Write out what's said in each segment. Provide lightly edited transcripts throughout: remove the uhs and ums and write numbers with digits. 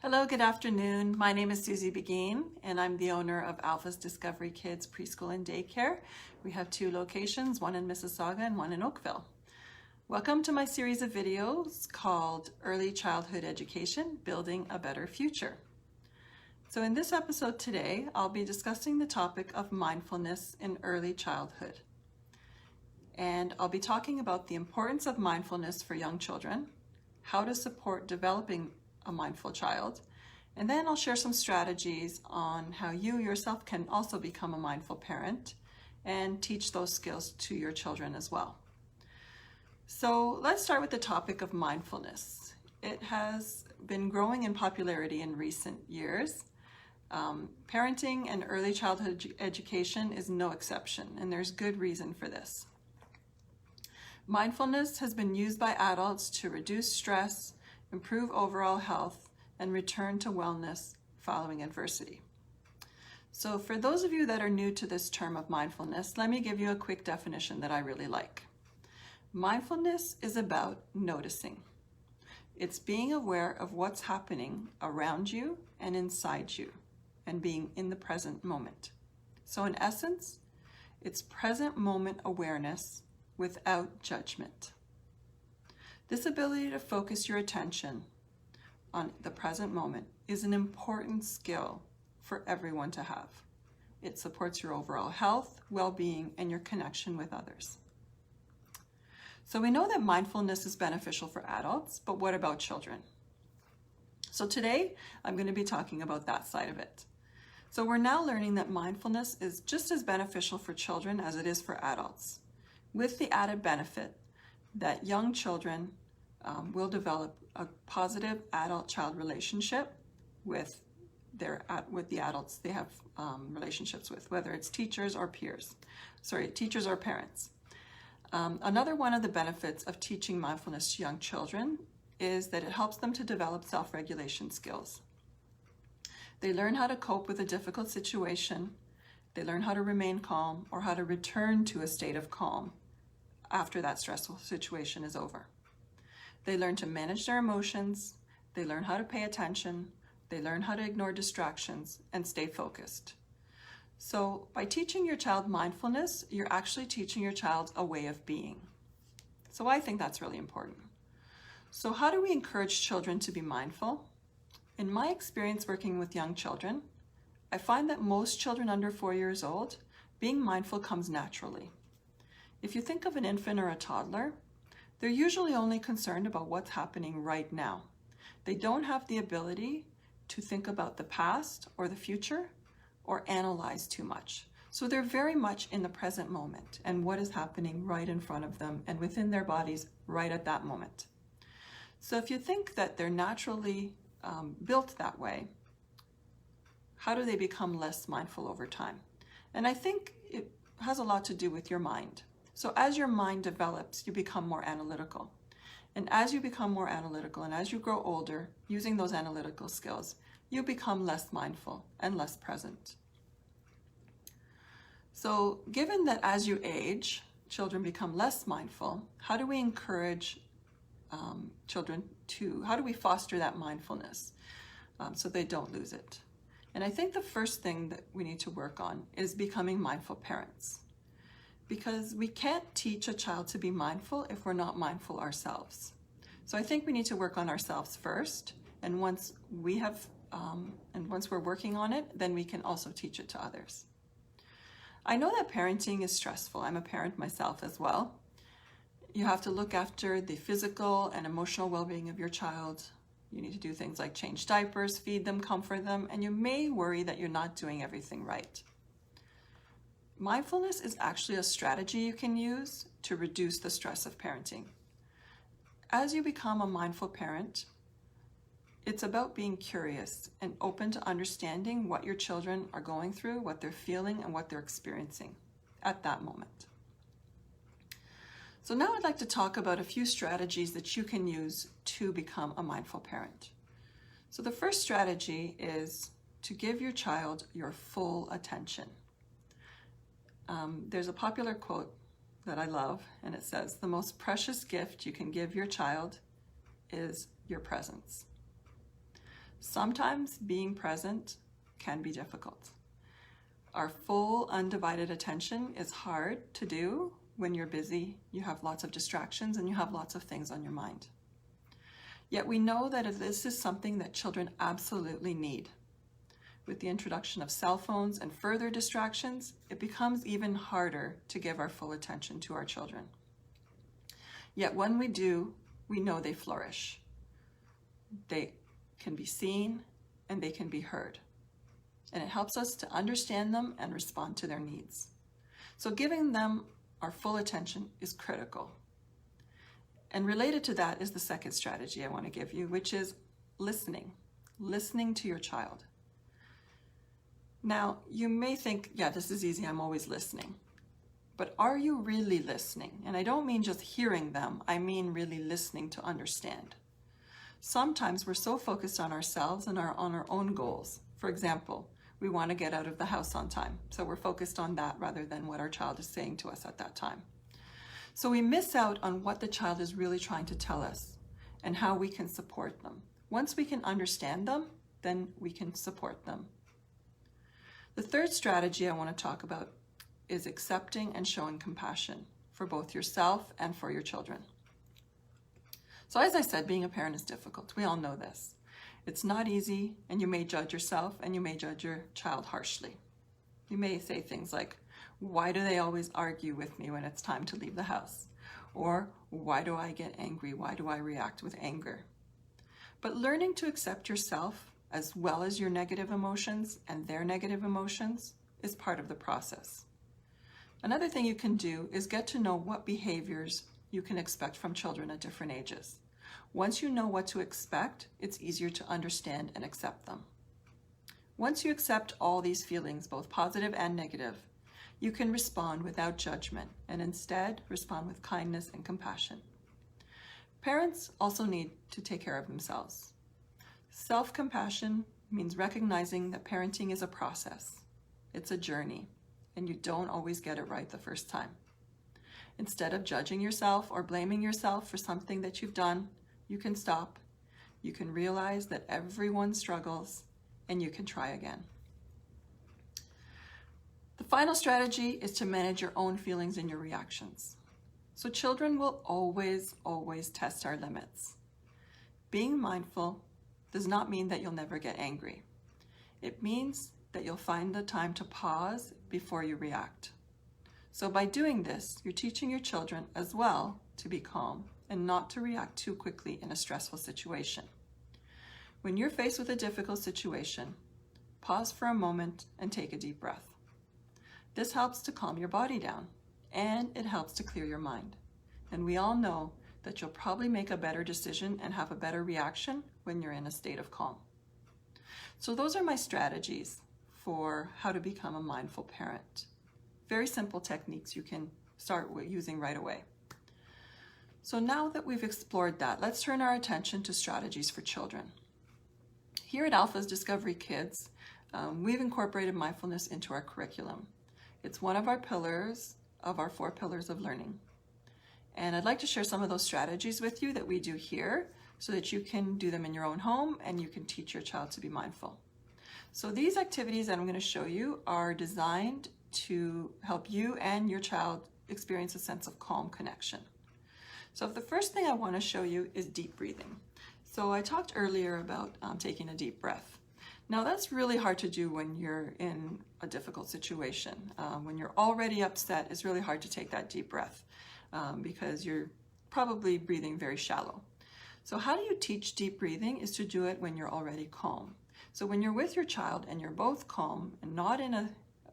Hello, good afternoon. My name is Susie Begin, and I'm the owner of Alpha's Discovery Kids Preschool and Daycare. We have two locations, one in Mississauga and one in Oakville. Welcome to my series of videos called Early Childhood Education, Building a Better Future. So in this episode today, I'll be discussing the topic of mindfulness in early childhood. And I'll be talking about the importance of mindfulness for young children, how to support developing a mindful child, and then I'll share some strategies on how you yourself can also become a mindful parent and teach those skills to your children as well. So let's start with the topic of mindfulness. It has been growing in popularity in recent years. Parenting and early childhood education is no exception, and there's good reason for this. Mindfulness has been used by adults to reduce stress, improve overall health, and return to wellness following adversity. So for those of you that are new to this term of mindfulness, let me give you a quick definition that I really like. Mindfulness is about noticing. It's being aware of what's happening around you and inside you, and being in the present moment. So in essence, it's present moment awareness without judgment. This ability to focus your attention on the present moment is an important skill for everyone to have. It supports your overall health, well-being, and your connection with others. So we know that mindfulness is beneficial for adults, but what about children? So today, I'm going to be talking about that side of it. So we're now learning that mindfulness is just as beneficial for children as it is for adults, with the added benefit that young children will develop a positive adult-child relationship with the adults they have relationships with, whether it's teachers or parents. Another one of the benefits of teaching mindfulness to young children is that it helps them to develop self-regulation skills. They learn how to cope with a difficult situation. They learn how to remain calm, or how to return to a state of calm after that stressful situation is over. They learn to manage their emotions. They learn how to pay attention. They learn how to ignore distractions and stay focused. So by teaching your child mindfulness, you're actually teaching your child a way of being. So I think that's really important. So how do we encourage children to be mindful? In my experience working with young children, I find that most children under 4 years old, being mindful comes naturally. If you think of an infant or a toddler, they're usually only concerned about what's happening right now. They don't have the ability to think about the past or the future or analyze too much. So they're very much in the present moment and what is happening right in front of them and within their bodies right at that moment. So if you think that they're naturally built that way, how do they become less mindful over time? And I think it has a lot to do with your mind. So as your mind develops, you become more analytical. And as you become more analytical and as you grow older, using those analytical skills, you become less mindful and less present. So given that as you age, children become less mindful, how do we encourage children how do we foster that mindfulness so they don't lose it? And I think the first thing that we need to work on is becoming mindful parents. Because we can't teach a child to be mindful if we're not mindful ourselves. So I think we need to work on ourselves first, and once we're working on it, then we can also teach it to others. I know that parenting is stressful. I'm a parent myself as well. You have to look after the physical and emotional well-being of your child. You need to do things like change diapers, feed them, comfort them, and you may worry that you're not doing everything right. Mindfulness is actually a strategy you can use to reduce the stress of parenting. As you become a mindful parent, it's about being curious and open to understanding what your children are going through, what they're feeling, and what they're experiencing at that moment. So now I'd like to talk about a few strategies that you can use to become a mindful parent. So the first strategy is to give your child your full attention. There's a popular quote that I love, and it says, "The most precious gift you can give your child is your presence." Sometimes being present can be difficult. Our full undivided attention is hard to do when you're busy, you have lots of distractions, and you have lots of things on your mind. Yet we know that this is something that children absolutely need. With the introduction of cell phones and further distractions, it becomes even harder to give our full attention to our children. Yet when we do, we know they flourish. They can be seen and they can be heard. And it helps us to understand them and respond to their needs. So giving them our full attention is critical. And related to that is the second strategy I want to give you, which is listening to your child. Now, you may think, yeah, this is easy, I'm always listening. But are you really listening? And I don't mean just hearing them, I mean really listening to understand. Sometimes we're so focused on ourselves and on our own goals. For example, we want to get out of the house on time, so we're focused on that rather than what our child is saying to us at that time. So we miss out on what the child is really trying to tell us and how we can support them. Once we can understand them, then we can support them. The third strategy I want to talk about is accepting and showing compassion for both yourself and for your children. So as I said, being a parent is difficult. We all know this. It's not easy, and you may judge yourself and you may judge your child harshly. You may say things like, why do they always argue with me when it's time to leave the house? Or why do I get angry? Why do I react with anger? But learning to accept yourself as well as your negative emotions and their negative emotions is part of the process. Another thing you can do is get to know what behaviors you can expect from children at different ages. Once you know what to expect, it's easier to understand and accept them. Once you accept all these feelings, both positive and negative, you can respond without judgment and instead respond with kindness and compassion. Parents also need to take care of themselves. Self-compassion means recognizing that parenting is a process. It's a journey, and you don't always get it right the first time. Instead of judging yourself or blaming yourself for something that you've done, you can stop, you can realize that everyone struggles, and you can try again. The final strategy is to manage your own feelings and your reactions. So children will always test our limits. Being mindful does not mean that you'll never get angry. It means that you'll find the time to pause before you react. So by doing this, you're teaching your children as well to be calm and not to react too quickly in a stressful situation. When you're faced with a difficult situation, pause for a moment and take a deep breath. This helps to calm your body down, and it helps to clear your mind. And we all know that you'll probably make a better decision and have a better reaction when you're in a state of calm. So those are my strategies for how to become a mindful parent. Very simple techniques you can start using right away. So now that we've explored that, let's turn our attention to strategies for children. Here at Alpha's Discovery Kids, we've incorporated mindfulness into our curriculum. It's one of our pillars of our 4 pillars of learning. And I'd like to share some of those strategies with you that we do here so that you can do them in your own home and you can teach your child to be mindful. So these activities that I'm going to show you are designed to help you and your child experience a sense of calm connection. So the first thing I want to show you is deep breathing. So I talked earlier about taking a deep breath. Now that's really hard to do when you're in a difficult situation. When you're already upset, it's really hard to take that deep breath because you're probably breathing very shallow. So how do you teach deep breathing is to do it when you're already calm. So when you're with your child and you're both calm and not in a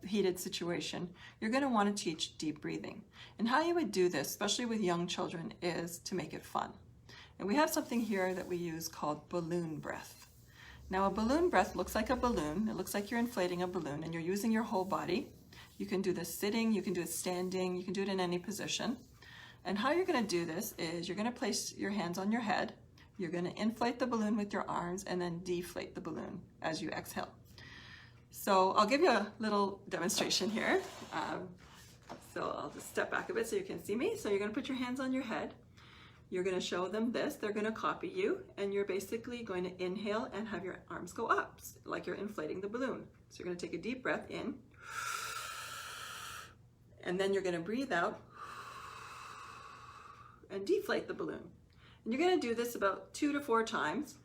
heated situation, you're going to want to teach deep breathing. And how you would do this, especially with young children, is to make it fun. And we have something here that we use called balloon breath. Now a balloon breath looks like a balloon. It looks like you're inflating a balloon and you're using your whole body. You can do this sitting, you can do it standing, you can do it in any position. And how you're going to do this is you're going to place your hands on your head. You're going to inflate the balloon with your arms and then deflate the balloon as you exhale. So I'll give you a little demonstration here. So I'll just step back a bit so you can see me. So you're going to put your hands on your head you're going to show them this, they're going to copy you, and you're basically going to inhale and have your arms go up like you're inflating the balloon. So you're going to take a deep breath in, and then you're going to breathe out and deflate the balloon. And you're going to do this about 2 to 4 times,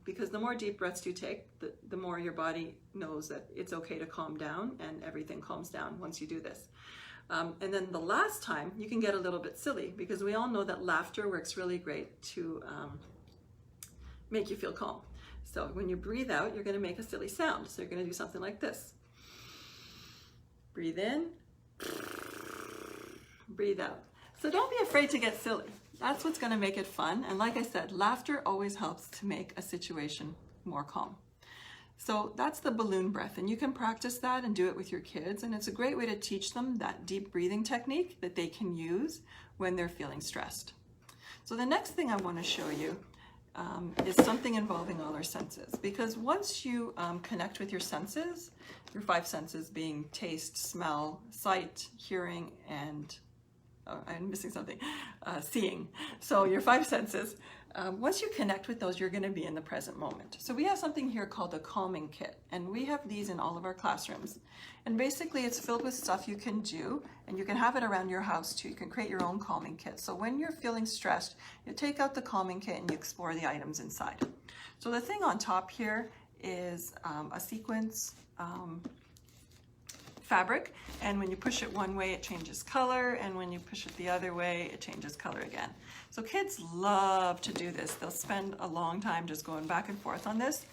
because the more deep breaths you take, the more your body knows that it's okay to calm down, and everything calms down once you do this. And then the last time, you can get a little bit silly, because we all know that laughter works really great to make you feel calm. So when you breathe out, you're going to make a silly sound. So you're going to do something like this. Breathe in, breathe out. So don't be afraid to get silly. That's what's going to make it fun. And like I said, laughter always helps to make a situation more calm. So that's the balloon breath, and you can practice that and do it with your kids, and it's a great way to teach them that deep breathing technique that they can use when they're feeling stressed. So the next thing I want to show you is something involving all our senses, because once you connect with your senses, your 5 senses being taste, smell, sight, hearing, and I'm missing something, seeing. So your 5 senses, once you connect with those, you're going to be in the present moment. So we have something here called a calming kit, and we have these in all of our classrooms. And basically it's filled with stuff you can do, and you can have it around your house too. You can create your own calming kit. So when you're feeling stressed, you take out the calming kit and you explore the items inside. So the thing on top here is a sequence fabric, and when you push it one way it changes color, and when you push it the other way it changes color again. So kids love to do this. They'll spend a long time just going back and forth on this.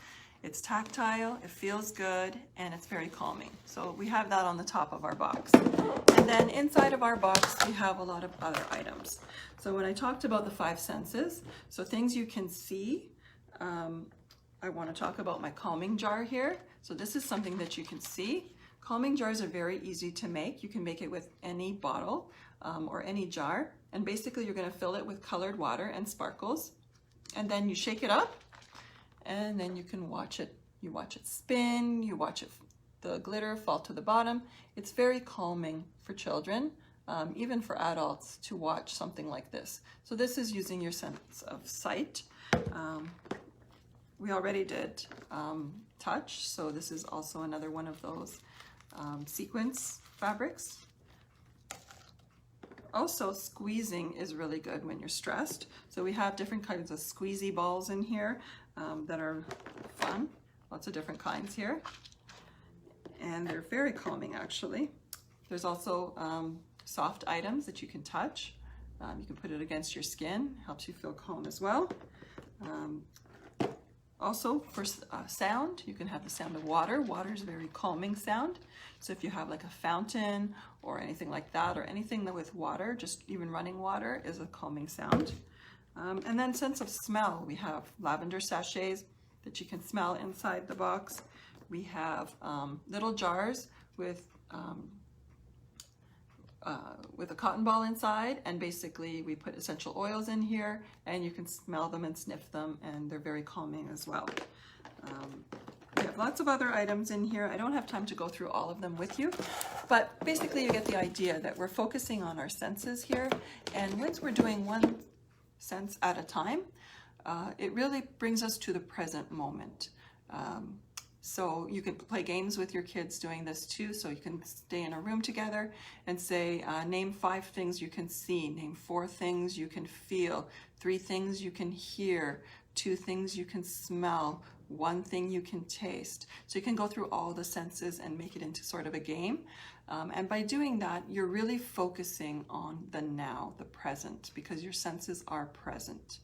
It's tactile, it feels good, and it's very calming. So we have that on the top of our box. And then inside of our box we have a lot of other items. So when I talked about the 5 senses, so things you can see, I want to talk about my calming jar here. So this is something that you can see. Calming jars are very easy to make. You can make it with any bottle or any jar, and basically you're going to fill it with colored water and sparkles, and then you shake it up, and then you can watch it. You watch it spin, you watch it, the glitter fall to the bottom. It's very calming for children, even for adults, to watch something like this. So this is using your sense of sight. We already did touch, so this is also another one of those sequence fabrics. Also, squeezing is really good when you're stressed. So we have different kinds of squeezy balls in here that are fun. Lots of different kinds here. And they're very calming, actually. There's also soft items that you can touch. You can put it against your skin. Helps you feel calm as well. Also, for sound, you can have the sound of water. Water is a very calming sound. So if you have like a fountain or anything like that, or anything that with water, just even running water is a calming sound. And then sense of smell, we have lavender sachets that you can smell inside the box. We have little jars with a cotton ball inside, and basically we put essential oils in here, and you can smell them and sniff them, and they're very calming as well. We have lots of other items in here. I don't have time to go through all of them with you, but basically you get the idea that we're focusing on our senses here, and once we're doing one sense at a time, it really brings us to the present moment. So you can play games with your kids doing this too. So you can stay in a room together and say, name 5 things you can see, name 4 things you can feel, 3 things you can hear, 2 things you can smell, 1 thing you can taste. So you can go through all the senses and make it into sort of a game. And by doing that, you're really focusing on the now, the present, because your senses are present.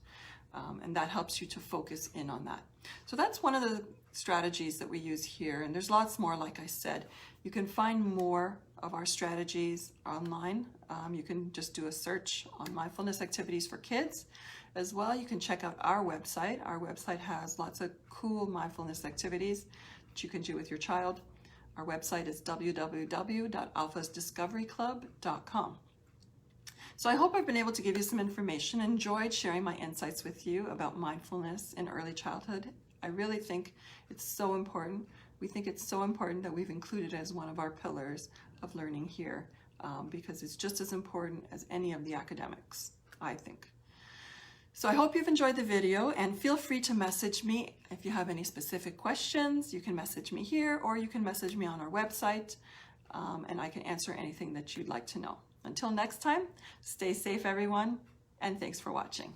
And that helps you to focus in on that. So that's one of the strategies that we use here, and there's lots more. Like I said, you can find more of our strategies online. You can just do a search on mindfulness activities for kids. As well, you can check out our website. Our website has lots of cool mindfulness activities that you can do with your child. Our website is www.alphasdiscoveryclub.com. So I hope I've been able to give you some information. Enjoyed sharing my insights with you about mindfulness in early childhood. I really think it's so important. We think it's so important that we've included it as one of our pillars of learning here, because it's just as important as any of the academics, I think. So I hope you've enjoyed the video, and feel free to message me if you have any specific questions. You can message me here, or you can message me on our website, and I can answer anything that you'd like to know. Until next time, stay safe everyone, and thanks for watching.